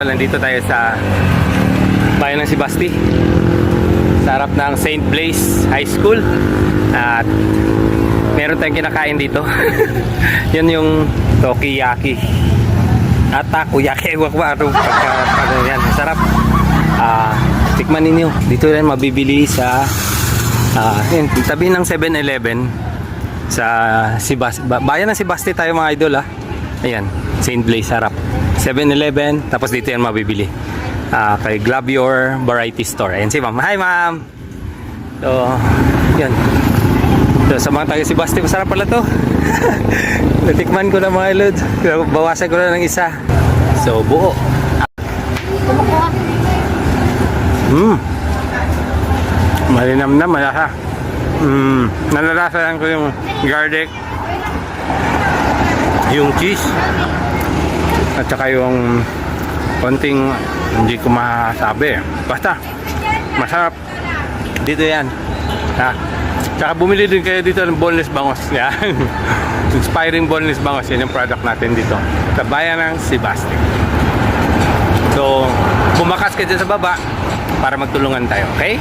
Nandito tayo sa bayan ng Sibasti, sa harap ng St. Blaise High School. At meron tayong kinakain dito. Yan yung Tokiyaki at takoyaki. Yan, sarap. Tikman ninyo. Dito rin mabibili sa yun, tabi ng 7-Eleven sa bayan ng Sibasti tayo mga idol. Ayan, St. Blaise harap 7-Eleven, tapos dito yan mabibili kay Glavior Variety Store. Ayan si ma'am. Hi ma'am. So yun, so, sa mga taga Sibasti, masarap pala to. Natikman ko na mga ilod, bawasan ko na ng isa. So buo. Malinam na, malasa. Nalalasahan ko yung garlic, yung cheese, at saka yung konting hindi ko masabi. Basta masarap. Dito yan. Tsaka bumili din kayo dito ng boneless bangos. Yan. Inspiring boneless bangos. Yan yung product natin dito sa bayan ng Sibasti. So bumakas ka dyan sa baba para magtulungan tayo. Okay?